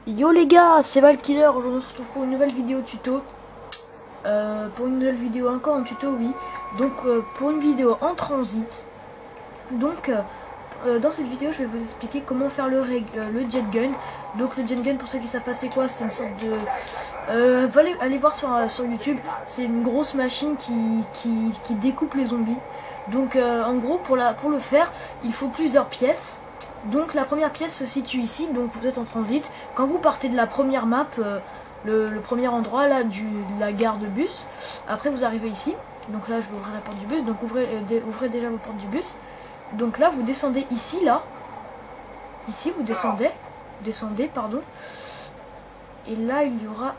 Yo les gars, c'est Valkiller, aujourd'hui on se retrouve pour une nouvelle vidéo tuto. Pour une nouvelle vidéo, encore un tuto, oui. Donc pour une vidéo en transit. Donc dans cette vidéo je vais vous expliquer comment faire le jet gun. Donc le jet gun, pour ceux qui savent pas c'est quoi, c'est une sorte de... allez voir sur YouTube, c'est une grosse machine qui découpe les zombies. Donc en gros pour le faire, il faut plusieurs pièces. Donc la première pièce se situe ici, donc vous êtes en transit. Quand vous partez de la première map, le premier endroit là de la gare de bus, après vous arrivez ici. Donc là je vais ouvrir la porte du bus, donc ouvrez déjà vos portes du bus. Donc là vous descendez ici, là. Ici vous descendez, pardon. Et là il y aura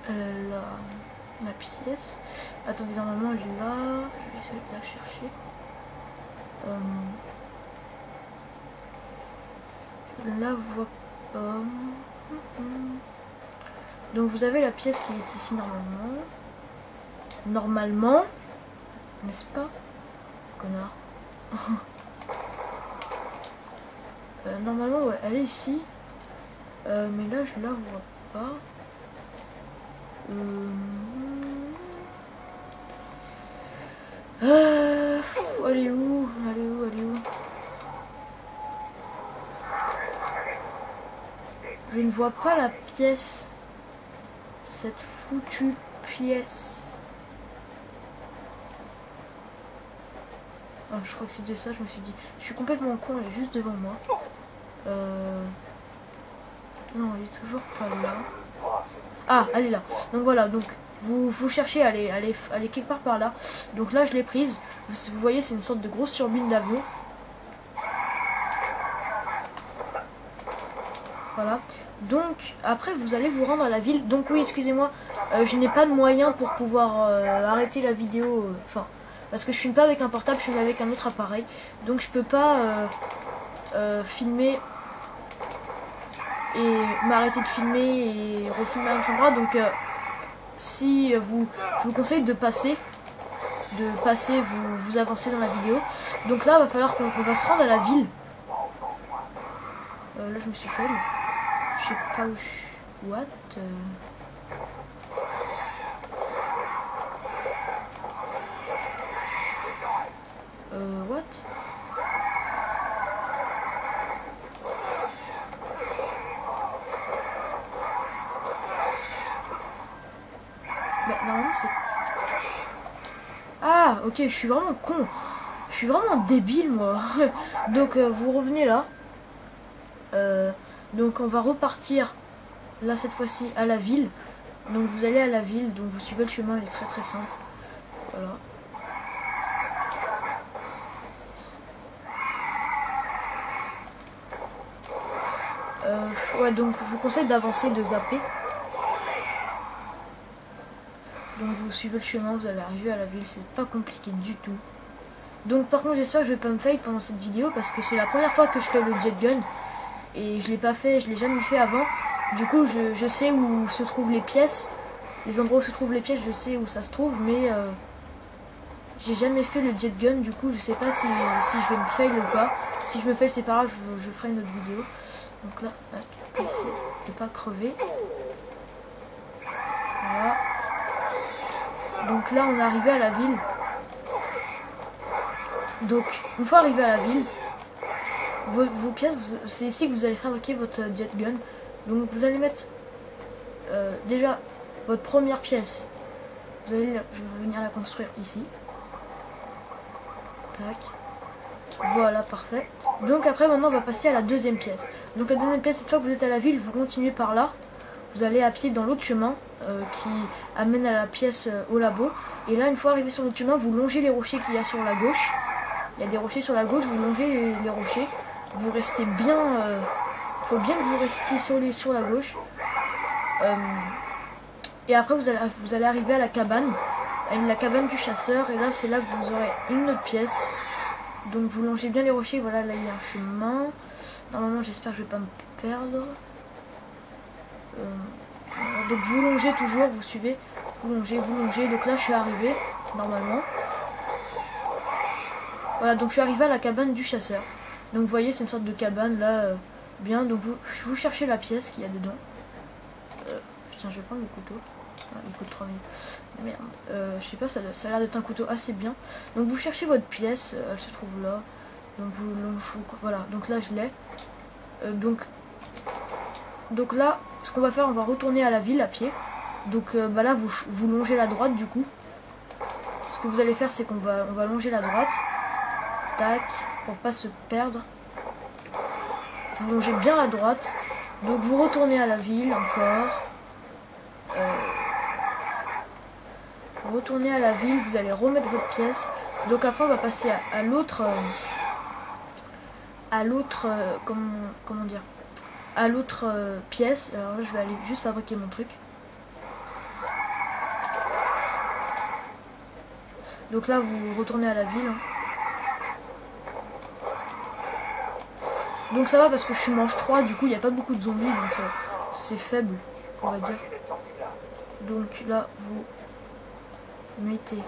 la pièce. Attendez, normalement elle est là. Je vais essayer de la chercher. Là vous voyez pas. Donc vous avez la pièce qui est ici normalement, n'est-ce pas, connard? Normalement ouais, elle est ici, mais là je la vois pas. Elle est où? Je ne vois pas la pièce. Cette foutue pièce. Oh, je crois que c'était ça, je me suis dit. Je suis complètement con, elle est juste devant moi. Non, elle est toujours pas là. Ah, elle est là. Donc voilà, donc vous cherchez à aller quelque part par là. Donc là, je l'ai prise. Vous voyez, c'est une sorte de grosse turbine d'avion. Voilà. Donc après vous allez vous rendre à la ville. Donc oui, excusez-moi, je n'ai pas de moyens pour pouvoir arrêter la vidéo. Enfin, parce que je filme pas avec un portable, je filme avec un autre appareil. Donc je peux pas filmer et m'arrêter de filmer et refilmer à un autre endroit. Donc si vous, je vous conseille de passer, vous avancez dans la vidéo. Donc là, il va falloir qu'on va se rendre à la ville. Là, je me suis fait. Je sais pas où je suis. What? What? Bah, normalement c'est... Ah, ok, je suis vraiment con. Je suis vraiment débile, moi. Donc, vous revenez là. Donc on va repartir là cette fois-ci à la ville. Donc vous allez à la ville, donc vous suivez le chemin, il est très très simple. Voilà. Ouais, donc je vous conseille d'avancer, de zapper. Donc vous suivez le chemin, vous allez arriver à la ville, c'est pas compliqué du tout. Donc par contre j'espère que je vais pas me fail pendant cette vidéo parce que c'est la première fois que je fais le jet gun. Et je l'ai pas fait, je l'ai jamais fait avant. Du coup je sais où se trouvent les pièces. Les endroits où se trouvent les pièces, je sais où ça se trouve, mais j'ai jamais fait le jet gun. Du coup je sais pas si je vais me fail ou pas. Si je me fail c'est pas grave, je ferai une autre vidéo. Donc là, essayer de pas crever. Voilà. Donc là on est arrivé à la ville. Donc une fois arrivé à la ville, vos pièces, c'est ici que vous allez fabriquer votre jet gun. Donc vous allez mettre déjà votre première pièce. Je vais venir la construire ici. Tac. Voilà, parfait. Donc après maintenant on va passer à la deuxième pièce. Donc la deuxième pièce, une fois que vous êtes à la ville, vous continuez par là. Vous allez à pied dans l'autre chemin qui amène à la pièce au labo. Et là, une fois arrivé sur l'autre chemin, vous longez les rochers qu'il y a sur la gauche. Il y a des rochers sur la gauche, vous longez les rochers. Vous restez bien... faut bien que vous restiez sur la gauche. Et après, vous allez arriver à la cabane du chasseur. Et là, c'est là que vous aurez une autre pièce. Donc, vous longez bien les rochers. Voilà, là, il y a un chemin. Normalement, j'espère que je vais pas me perdre. Donc, vous longez toujours, vous suivez. Vous longez. Donc là, je suis arrivé, normalement. Voilà, donc je suis arrivé à la cabane du chasseur. Donc vous voyez, c'est une sorte de cabane là, bien. Donc vous cherchez la pièce qu'il y a dedans. Tiens, je vais prendre le couteau. Ah, il coûte 3000. Merde. Je sais pas, ça a l'air d'être un couteau assez bien. Donc vous cherchez votre pièce, elle se trouve là. Donc vous longez, voilà. Donc là je l'ai. Donc là, ce qu'on va faire, on va retourner à la ville à pied. Donc bah là vous longez la droite du coup. Ce que vous allez faire, c'est qu'on va longer la droite. Tac, pour pas se perdre. Vous longez bien la droite. Donc vous retournez à la ville encore. Vous retournez à la ville, vous allez remettre votre pièce. Donc après on va passer à l'autre comment dire, à l'autre pièce. Alors là je vais aller juste fabriquer mon truc. Donc là vous retournez à la ville. Donc ça va parce que je suis manche 3, du coup il n'y a pas beaucoup de zombies, donc c'est faible, on va dire. Donc là vous mettez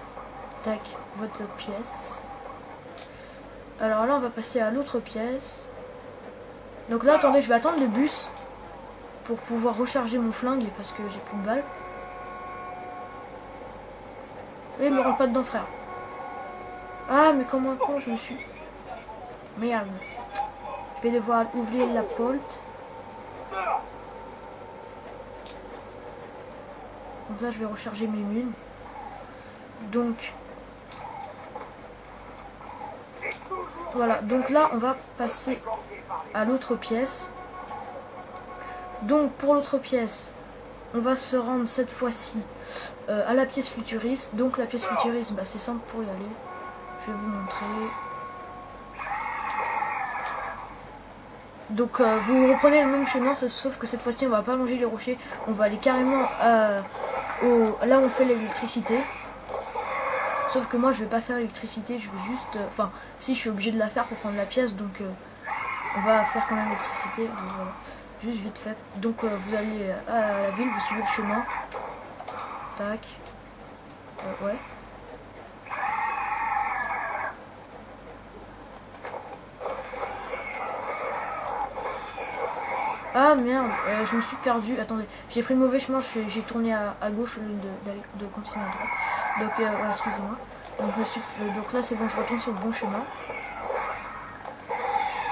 tac votre pièce. Alors là on va passer à l'autre pièce. Donc là attendez, je vais attendre le bus pour pouvoir recharger mon flingue parce que j'ai plus de balles. Et me rentre pas dedans frère. Ah mais comment con je me suis. Merde. Je vais devoir ouvrir la porte. Donc là je vais recharger mes mules. Donc voilà, donc là on va passer à l'autre pièce. Donc pour l'autre pièce, on va se rendre cette fois-ci à la pièce futuriste. Donc la pièce futuriste, bah, c'est simple pour y aller. Je vais vous montrer. Donc vous reprenez le même chemin, sauf que cette fois-ci on va pas longer les rochers, on va aller carrément là où on fait l'électricité. Sauf que moi je vais pas faire l'électricité, je vais juste, enfin si je suis obligé de la faire pour prendre la pièce, donc on va faire quand même l'électricité, voilà. Juste vite fait. Donc vous allez à la ville, vous suivez le chemin. Tac. Ouais. Ah merde, je me suis perdu. Attendez, j'ai pris le mauvais chemin, j'ai tourné à gauche au lieu de continuer à droite. Donc ouais, excusez-moi. Donc là c'est bon, je retourne sur le bon chemin.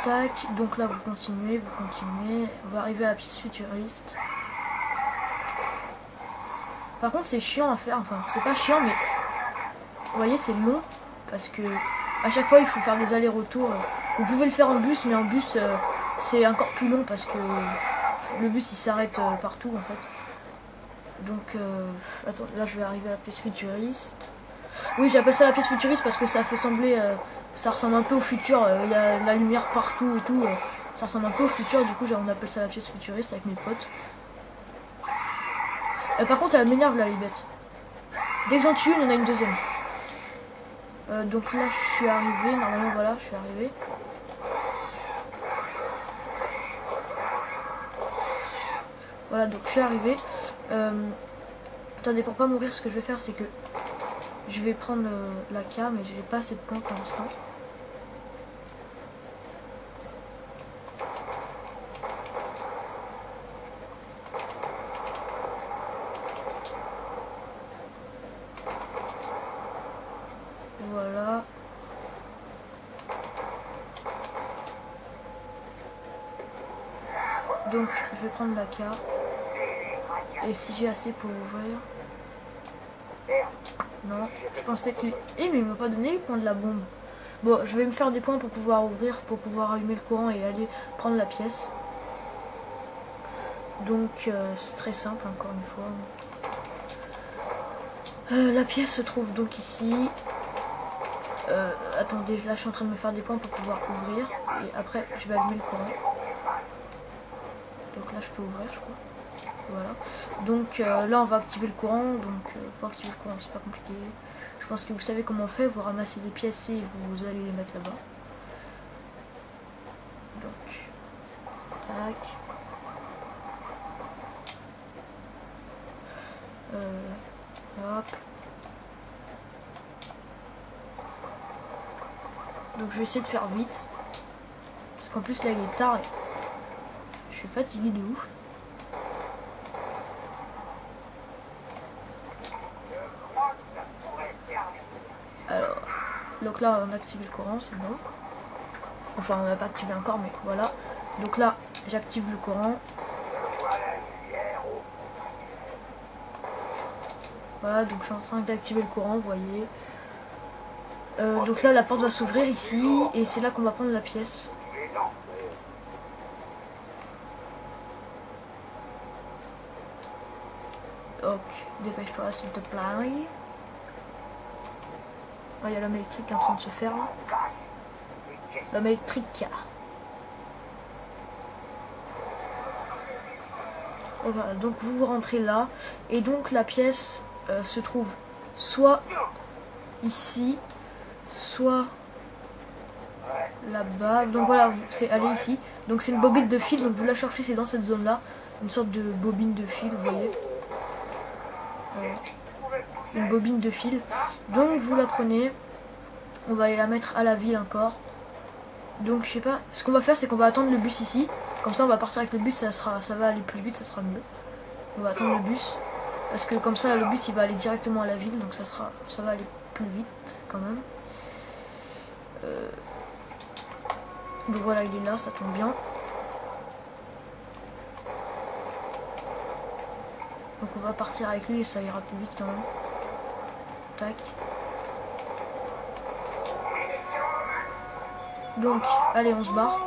Tac, donc là vous continuez. On va arriver à la pièce futuriste. Par contre c'est chiant à faire, enfin c'est pas chiant mais vous voyez c'est long parce que à chaque fois il faut faire des allers-retours. Vous pouvez le faire en bus mais en bus c'est encore plus long parce que le bus il s'arrête partout en fait. Donc attends, là je vais arriver à la pièce futuriste. Oui j'appelle ça la pièce futuriste parce que ça fait sembler, ça ressemble un peu au futur, il y a la lumière partout et tout, ça ressemble un peu au futur, du coup on appelle ça la pièce futuriste avec mes potes. Par contre elle m'énerve là les bêtes. Dès que j'en tue une, il y en a une deuxième. Donc là je suis arrivé, normalement voilà je suis arrivé. Voilà donc je suis arrivé. Attendez, pour pas mourir, ce que je vais faire c'est que je vais prendre la K mais j'ai pas assez de points pour l'instant. Voilà. Donc je vais prendre la carte. Et si j'ai assez pour ouvrir. Non, je pensais que... Eh mais il m'a pas donné les points de la bombe. Bon, je vais me faire des points pour pouvoir ouvrir, pour pouvoir allumer le courant et aller prendre la pièce. Donc c'est très simple encore une fois. La pièce se trouve donc ici. Attendez, là je suis en train de me faire des points pour pouvoir ouvrir. Et après je vais allumer le courant. Donc là je peux ouvrir je crois. Voilà. Donc là on va activer le courant. Donc pour activer le courant c'est pas compliqué. Je pense que vous savez comment on fait. Vous ramassez des pièces et vous allez les mettre là-bas. Donc tac. Hop. Donc je vais essayer de faire vite. Parce qu'en plus là il est tard. suis fatigué de ouf. Alors, donc là on a activé le courant, c'est bon. Enfin on n'a pas activé encore, mais voilà. Donc là j'active le courant. Voilà, donc je suis en train d'activer le courant, vous voyez. Donc là la porte va s'ouvrir ici et c'est là qu'on va prendre la pièce. Donc dépêche-toi s'il te plaît. Ah, il y a l'homme électrique qui est en train de se faire là. L'homme électrique. Et voilà, donc vous rentrez là et donc la pièce se trouve soit ici, soit là-bas. Donc voilà, c'est aller ici. Donc c'est une bobine de fil, donc vous la cherchez, c'est dans cette zone là, une sorte de bobine de fil, vous voyez. Une bobine de fil. Donc vous la prenez, on va aller la mettre à la ville encore. Donc je sais pas, ce qu'on va faire c'est qu'on va attendre le bus ici. Comme ça on va partir avec le bus, ça va aller plus vite, ça sera mieux. On va attendre le bus. Parce que comme ça le bus il va aller directement à la ville, donc ça va aller plus vite quand même. Donc voilà, il est là, ça tombe bien. Donc on va partir avec lui et ça ira plus vite quand même. Tac. Donc, allez, on se barre.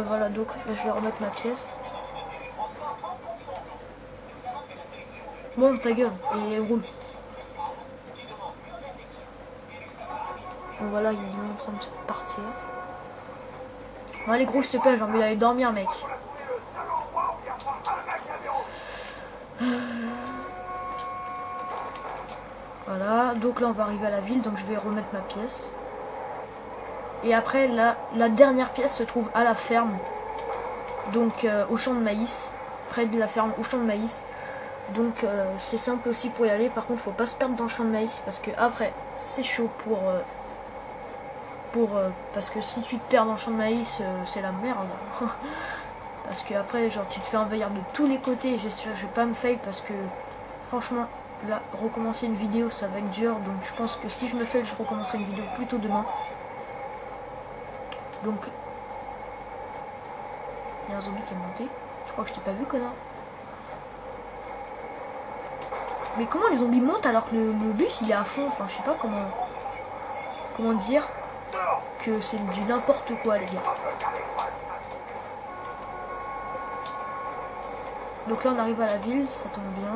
Voilà, donc là, je vais remettre ma pièce. Bon, ta gueule, et roule. Bon, voilà, il est en train de partir. Bon, allez, gros, s'il te plaît, j'ai envie d'aller dormir, mec. Voilà, donc là, on va arriver à la ville, donc je vais remettre ma pièce. Et après, la dernière pièce se trouve à la ferme. Donc, au champ de maïs. Près de la ferme, au champ de maïs. Donc, c'est simple aussi pour y aller. Par contre, faut pas se perdre dans le champ de maïs. Parce que après, c'est chaud parce que si tu te perds dans le champ de maïs, c'est la merde. Parce que après, genre, tu te fais envahir de tous les côtés. J'espère que je vais pas me fail parce que, franchement, là, recommencer une vidéo, ça va être dur. Donc, je pense que si je me fail, je recommencerai une vidéo plutôt demain. Donc, il y a un zombie qui est monté. Je crois que je t'ai pas vu, connard. Mais comment les zombies montent alors que le bus il est à fond? Enfin, je sais pas comment dire que c'est du n'importe quoi, les gars. Donc là, on arrive à la ville, ça tombe bien.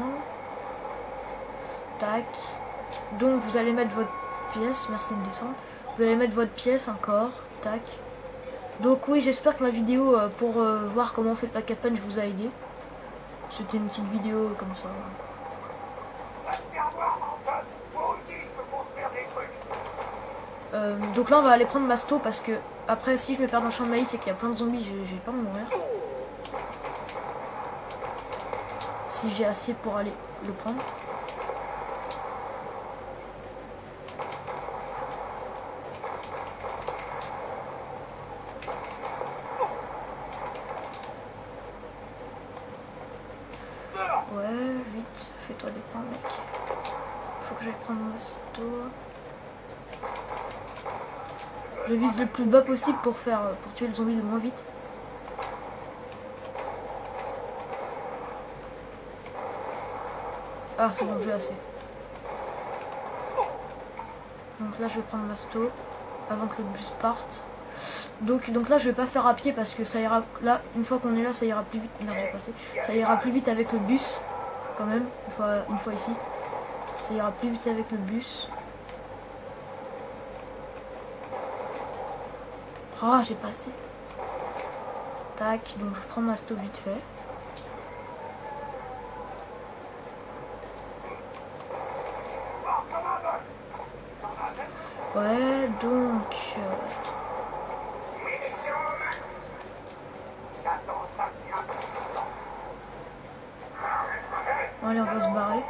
Tac. Donc, vous allez mettre votre pièce. Merci de descendre. Vous allez mettre votre pièce encore. Tac. Donc oui, j'espère que ma vidéo pour voir comment on fait Pack à Punch vous a aidé. C'était une petite vidéo comme ça. Donc là on va aller prendre Masto parce que après si je me perds dans le champ de maïs et qu'il y a plein de zombies, j'ai pas à mourir. Si j'ai assez pour aller le prendre. Ouais, vite, fais-toi des points, mec. Faut que j'aille prendre Masto. Je vise le plus bas possible pour tuer le zombie le moins vite. Ah, c'est bon, j'ai assez. Donc là, je vais prendre Masto avant que le bus parte. Donc là, je vais pas faire à pied parce que ça ira. Là, une fois qu'on est là, ça ira plus vite. Merde, j'ai passé. Ça ira plus vite avec le bus, quand même. Une fois ici, ça ira plus vite avec le bus. Ah, j'ai pas assez. Tac, donc je prends Masto vite fait. Ouais, donc... Allez, on va se barrer.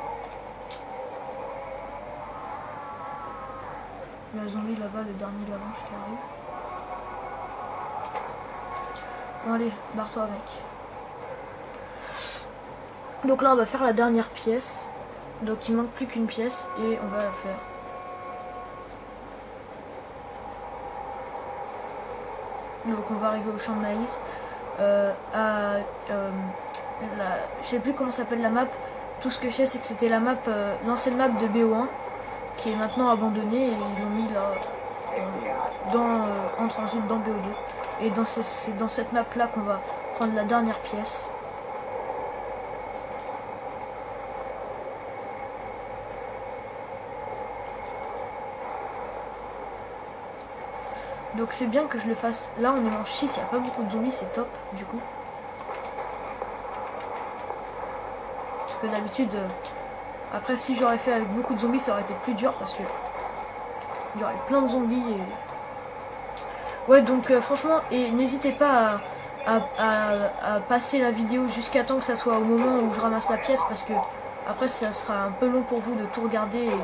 Il y a le zombie là-bas, le dernier de la manche qui arrive. Bon allez, barre-toi mec. Donc là on va faire la dernière pièce. Donc il manque plus qu'une pièce et on va la faire. Donc on va arriver au champ de maïs. Je sais plus comment s'appelle la map. Tout ce que je sais c'est que c'était la map, l'ancienne map de BO1 qui est maintenant abandonnée et ils l'ont mis là en transit dans BO2. Et c'est dans cette map là qu'on va prendre la dernière pièce. Donc c'est bien que je le fasse. Là on est en 6, il n'y a pas beaucoup de zombies, c'est top du coup. Parce que d'habitude, après si j'aurais fait avec beaucoup de zombies ça aurait été plus dur parce que il y aurait plein de zombies et... Ouais donc franchement, et n'hésitez pas à passer la vidéo jusqu'à temps que ça soit au moment où je ramasse la pièce parce que après ça sera un peu long pour vous de tout regarder et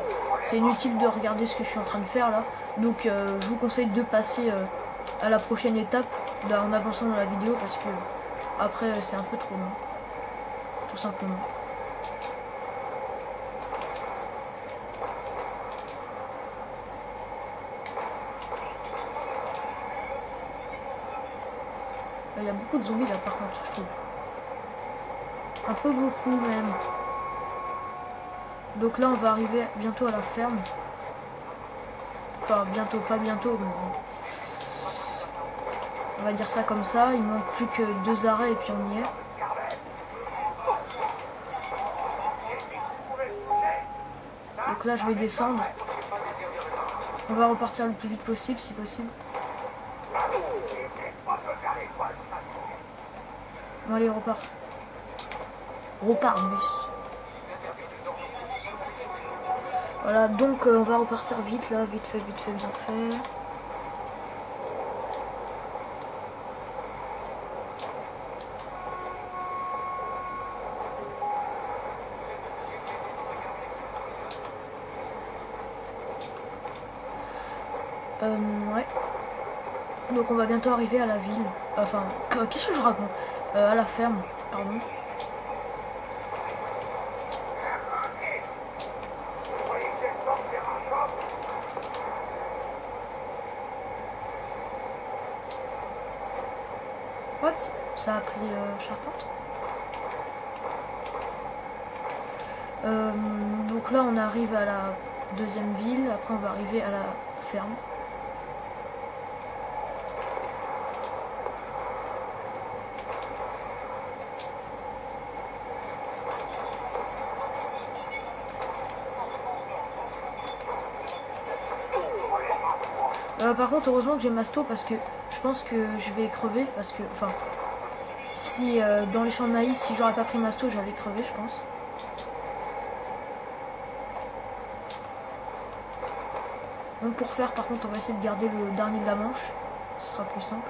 c'est inutile de regarder ce que je suis en train de faire là. Donc je vous conseille de passer à la prochaine étape en avançant dans la vidéo parce que après c'est un peu trop long, tout simplement. Il y a beaucoup de zombies là par contre, je trouve. Un peu beaucoup même. Donc là on va arriver bientôt à la ferme. Enfin bientôt, pas bientôt, mais bon. On va dire ça comme ça, il manque plus que 2 arrêts et puis on y est. Donc là je vais descendre. On va repartir le plus vite possible si possible. Bon allez, repart. Repart bus. Voilà, donc on va repartir vite là, vite fait, bien fait. Ouais. Donc on va bientôt arriver à la ville. Enfin, qu'est-ce que je raconte? À la ferme, pardon. What? Ça a pris charpente. Donc là on arrive à la deuxième ville, après on va arriver à la ferme. Par contre heureusement que j'ai Masto parce que je pense que je vais crever parce que enfin si dans les champs de maïs si j'aurais pas pris Masto j'allais crever je pense. Donc pour faire par contre on va essayer de garder le dernier de la manche, ce sera plus simple.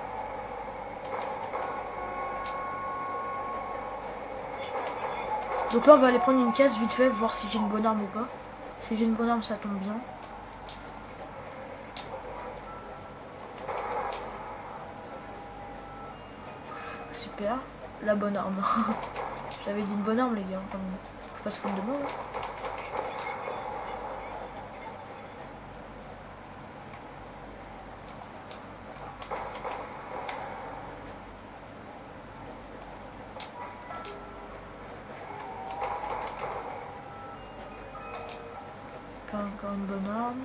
Donc là on va aller prendre une caisse vite fait, voir si j'ai une bonne arme ou pas. Si j'ai une bonne arme ça tombe bien. Super, la bonne arme. J'avais dit une bonne arme les gars, faut pas se foutre de moi. Pas encore une bonne arme.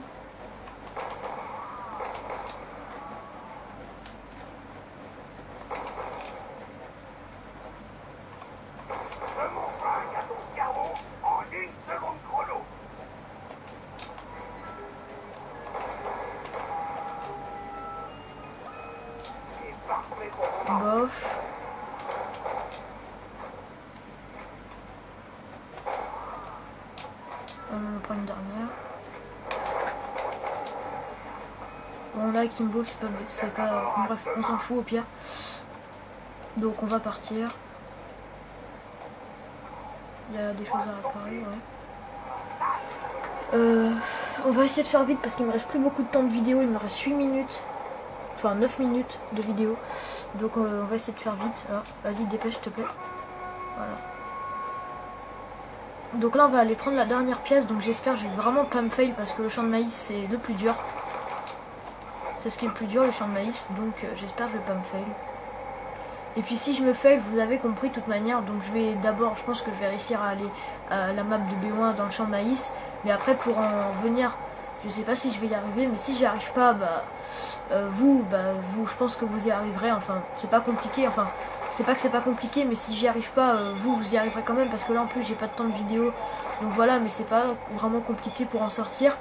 Bof. On en prend une dernière. Bon là Kimbo c'est pas... Bref, on s'en fout au pire. Donc on va partir. Il y a des choses à réparer, ouais. On va essayer de faire vite parce qu'il me reste plus beaucoup de temps de vidéo. Il me reste 8 minutes. Enfin 9 minutes de vidéo. Donc on va essayer de faire vite. Vas-y, dépêche s'il te plaît. Voilà. Donc là on va aller prendre la dernière pièce. Donc j'espère que je vais vraiment pas me fail parce que le champ de maïs c'est le plus dur. C'est ce qui est le plus dur, le champ de maïs. Donc j'espère que je vais pas me fail. Et puis si je me fail, vous avez compris de toute manière. Donc je vais d'abord, je pense que je vais réussir à aller à la map de B1 dans le champ de maïs. Mais après pour en venir, je sais pas si je vais y arriver. Mais si j'y arrive pas, vous, je pense que vous y arriverez. Enfin, c'est pas compliqué. Enfin, c'est pas que c'est pas compliqué, mais si j'y arrive pas, vous y arriverez quand même. Parce que là en plus j'ai pas de temps de vidéo. Donc voilà, mais c'est pas vraiment compliqué pour en sortir.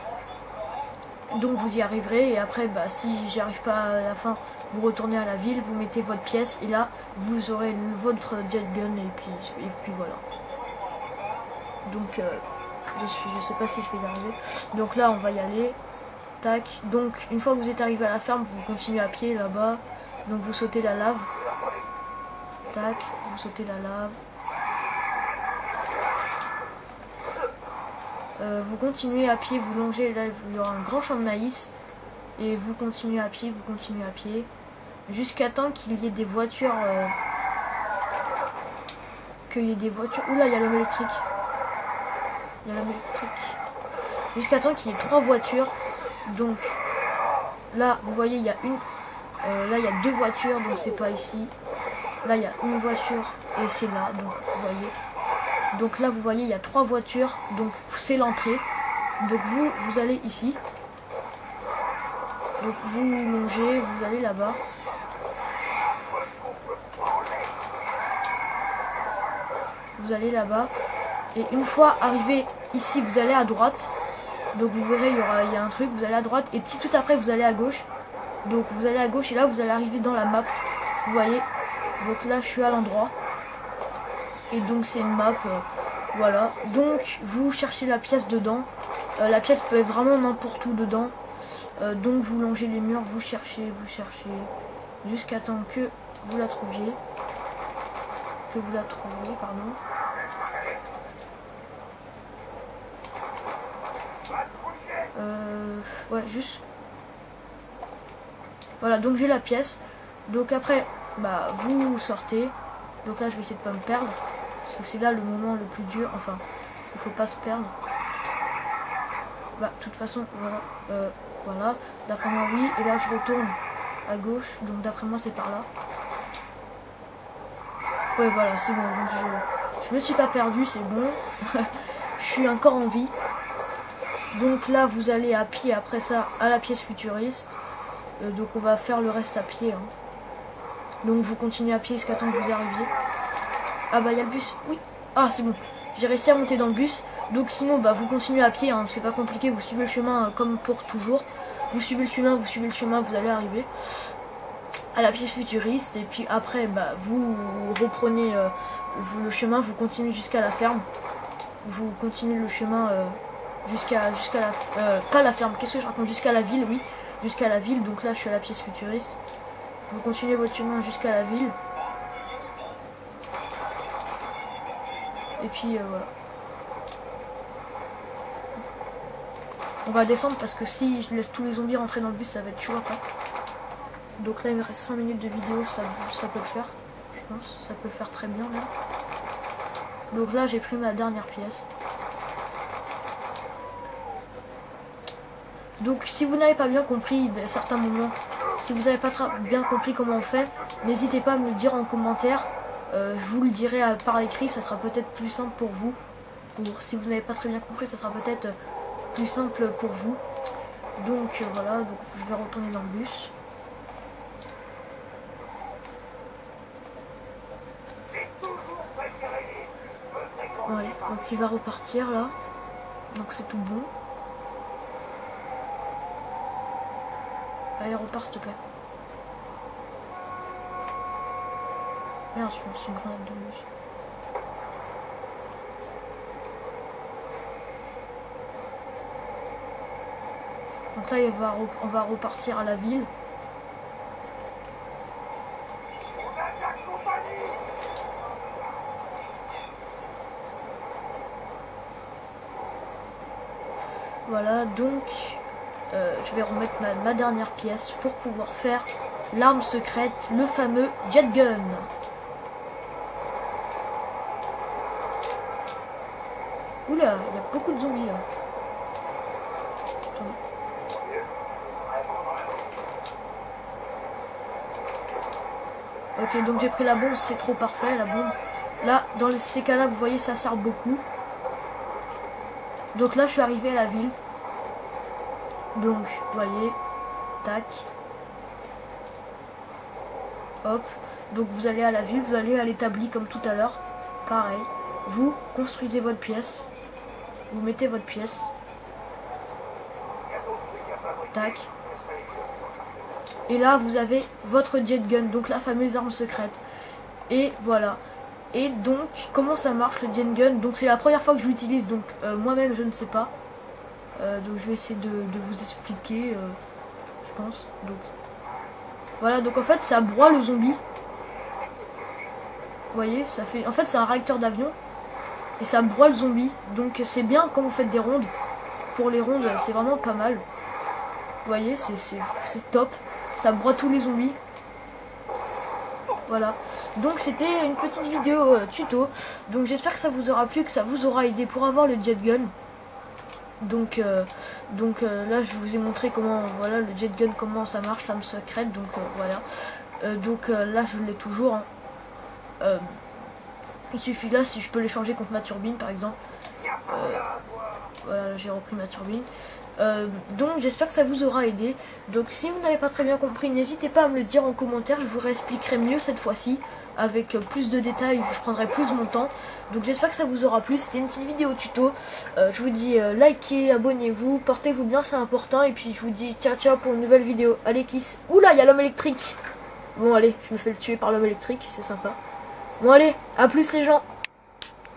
Donc vous y arriverez. Et après, si j'y arrive pas à la fin, vous retournez à la ville, vous mettez votre pièce et là vous aurez votre jet gun et puis voilà. Donc je sais pas si je vais y arriver. Donc là on va y aller. Tac. Donc une fois que vous êtes arrivé à la ferme, vous continuez à pied là-bas. Donc vous sautez la lave. Tac. Vous sautez la lave. Vous continuez à pied, vous longez, là il y aura un grand champ de maïs. Et vous continuez à pied, jusqu'à temps qu'il y ait des voitures. Oula, il y a l'homme électrique. Jusqu'à temps qu'il y ait 3 voitures. Donc là, vous voyez, il y a une. Là, il y a 2 voitures, donc c'est pas ici. Là, il y a une voiture et c'est là, donc vous voyez. Donc là, vous voyez, il y a 3 voitures, donc c'est l'entrée. Donc vous allez ici. Donc vous longez, vous allez là-bas. Vous allez là-bas. Et une fois arrivé ici, vous allez à droite. Donc vous verrez, il y a un truc, vous allez à droite. Et tout après, vous allez à gauche. Donc vous allez à gauche et là, vous allez arriver dans la map. Vous voyez. Donc là, je suis à l'endroit. Et donc c'est une map. Voilà. Donc vous cherchez la pièce dedans. La pièce peut être vraiment n'importe où dedans. Donc vous longez les murs, vous cherchez, jusqu'à temps que vous la trouviez. Pardon. Ouais, juste. Voilà, donc j'ai la pièce. Donc après, vous sortez. Donc là, je vais essayer de pas me perdre. Parce que c'est là le moment le plus dur. Enfin, il faut pas se perdre. De toute façon, voilà. Voilà, d'après moi oui, et là je retourne à gauche, donc d'après moi c'est par là. Ouais voilà, c'est bon, donc je me suis pas perdu, c'est bon. Je suis encore en vie. Donc là vous allez à pied après ça à la pièce futuriste. Donc on va faire le reste à pied. Hein. Donc vous continuez à pied jusqu'à temps que vous y arriviez. Ah il y a le bus, oui. Ah c'est bon, j'ai réussi à monter dans le bus. Donc sinon vous continuez à pied, hein. C'est pas compliqué, vous suivez le chemin comme pour toujours. Vous suivez le chemin, vous allez arriver à la pièce futuriste. Et puis après vous reprenez le chemin, vous continuez jusqu'à la ferme. Vous continuez le chemin jusqu'à la... pas la ferme, qu'est-ce que je raconte, jusqu'à la ville, oui. Jusqu'à la ville, donc là je suis à la pièce futuriste. Vous continuez votre chemin jusqu'à la ville. Et puis voilà. On va descendre parce que si je laisse tous les zombies rentrer dans le bus, ça va être chaud après. Donc là, il me reste 5 minutes de vidéo, ça peut le faire. Je pense, ça peut le faire très bien même. Donc là, j'ai pris ma dernière pièce. Donc si vous n'avez pas bien compris à certains moments, si vous n'avez pas bien compris comment on fait, n'hésitez pas à me le dire en commentaire. Je vous le dirai par écrit, ça sera peut-être plus simple pour vous. Si vous n'avez pas très bien compris, ça sera peut-être plus simple pour vous. Donc voilà, donc je vais retourner dans le bus. Ouais, donc il va repartir là. Donc c'est tout bon. Allez, repars s'il te plaît. Merde, je me suis une grenade de bus. Donc là, on va repartir à la ville. voilà, donc je vais remettre ma dernière pièce pour pouvoir faire l'arme secrète, le fameux jet gun. Oula, il y a beaucoup de zombies là. Ok, donc j'ai pris la bombe, c'est trop parfait la bombe. Là, dans ces cas-là, vous voyez, ça sert beaucoup. Donc là, je suis arrivé à la ville. Donc, vous voyez, tac. Hop. Donc vous allez à la ville, vous allez à l'établi comme tout à l'heure. Pareil. Vous construisez votre pièce. Vous mettez votre pièce. Tac. Et là, vous avez votre jet gun, donc la fameuse arme secrète. Et voilà. Et donc, comment ça marche le jet gun? Donc c'est la première fois que je l'utilise, donc moi-même je ne sais pas. Donc je vais essayer de vous expliquer, je pense. Donc voilà, donc en fait ça broie le zombie. Vous voyez, ça fait. En fait c'est un réacteur d'avion. Et ça broie le zombie. Donc c'est bien quand vous faites des rondes. Pour les rondes, c'est vraiment pas mal. Vous voyez, c'est top. Ça broie tous les zombies. Voilà. Donc c'était une petite vidéo tuto. Donc j'espère que ça vous aura plu, que ça vous aura aidé pour avoir le jet gun. Donc là je vous ai montré comment, voilà, le jet gun, comment ça marche, l'arme secrète. Donc voilà. Là je l'ai toujours. Hein. Il suffit là, si je peux les changer contre ma turbine par exemple. Voilà, j'ai repris ma turbine. Donc j'espère que ça vous aura aidé. Donc si vous n'avez pas très bien compris, n'hésitez pas à me le dire en commentaire. Je vous réexpliquerai mieux cette fois-ci, avec plus de détails. Je prendrai plus mon temps. Donc j'espère que ça vous aura plu. C'était une petite vidéo tuto. Je vous dis likez, abonnez-vous, portez-vous bien, c'est important. Et puis je vous dis ciao ciao pour une nouvelle vidéo. Allez kiss. Oula, il y a l'homme électrique. Bon allez, je me fais le tuer par l'homme électrique, c'est sympa. Bon allez, à plus les gens.